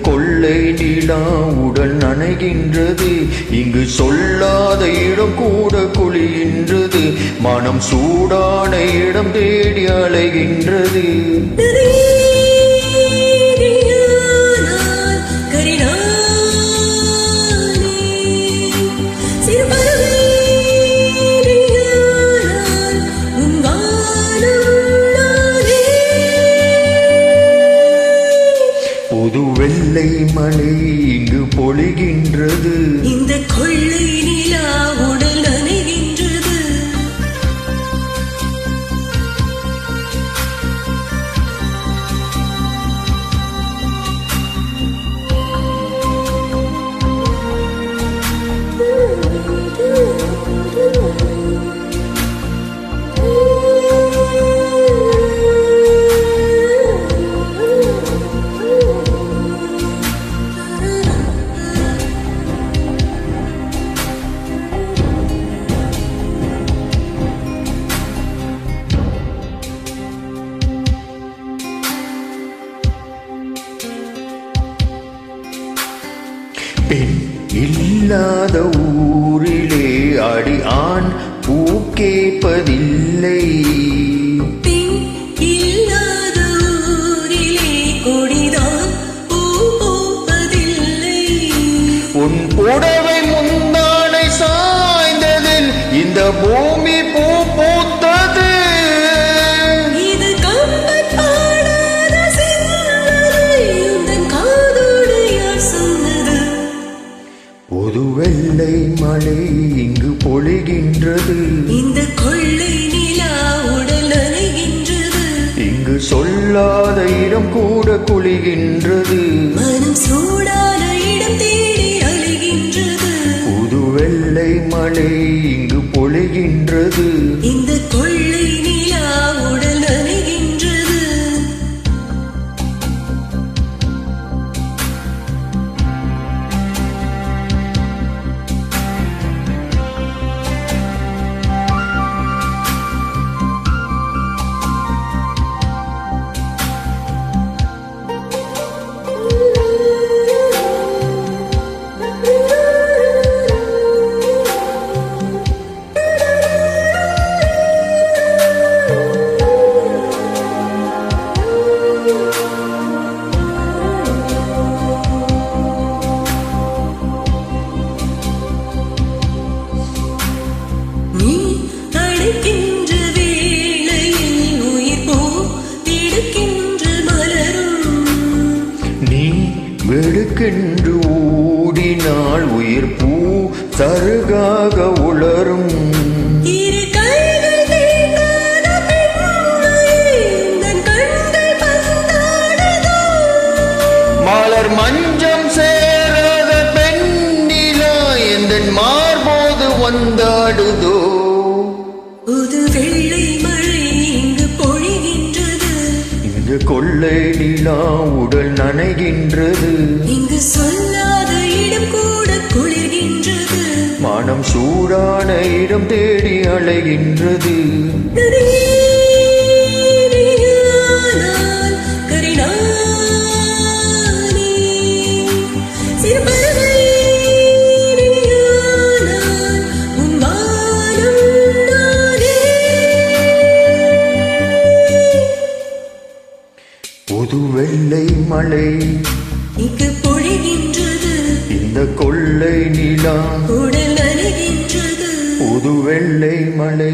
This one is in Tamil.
கொள்ளை நிலா உடல் நனைகின்றது. இங்கு சொல்லாத இடம் கூட குளிகின்றது. மனம் சூடான இடம் தேடி அலைகின்றது. புது வெள்ளை மழை இங்கு பொழிகின்றது. இந்த கொள்ளை நிலா உடல் நனைகின்றது. பெண் இல்லாத ஊரிலே அடி ஆண் பூ கேட்பதில்லை. பெண் இல்லாத ஊரிலே கொடிதான் பூ பூப்பதில்லை. உன் புடவை முந்தானை சாய்ந்ததில் இந்த பூமி பூ பூத்தது. இது கம்பன் பாடாத சிந்தனை உந்தன் காதோடு யார் சொன்னது? புது வெள்ளை மழை இங்கு பொழிகின்றது. இந்த கொள்ளை நிலா உடல் நனைகின்றது. இங்கு சொல்லாத இடம் கூட குளிகின்றது. மனம் சூடான இடம் தேடி அலைகின்றது. புது வெள்ளை மழை இங்கு பொழிகின்றது. இந்த கொள்ளை நிலா உடல் நனைகின்றது. நீ அழைக்கின்ற வேளையில் உயிர் போ திடுக்கின்ற மலரும். நீ வெடுக்கென்று ஓடினால் உயிர் பூ சருகாக உளரும். இரு கைகள் தீண்டாத பெண்மையை உந்தன் கண்கள் பந்தாடுதோ? மலர் மஞ்சம் சேராத பெண்ணிலா எந்தன் மார்போது வந்தாடுதோ. புது வெள்ளை மழை இங்கு பொழிகின்றது. இங்கு கொள்ளை நிலா உடல் நனைகின்றது. இங்கு சொல்லாத இடம் கூட குளிர்கின்றது. மனம் சூடான இடம் தேடி அலைகின்றது. கரிநாள் கரிநாளே, சிறு பறவை நீயானால் உன் வானம் நானே. புது வெள்ளை மழை இங்கு பொழிகின்றது. இந்த கொள்ளை நிலா உடல் நனைகின்றது. புது வெள்ளை மழை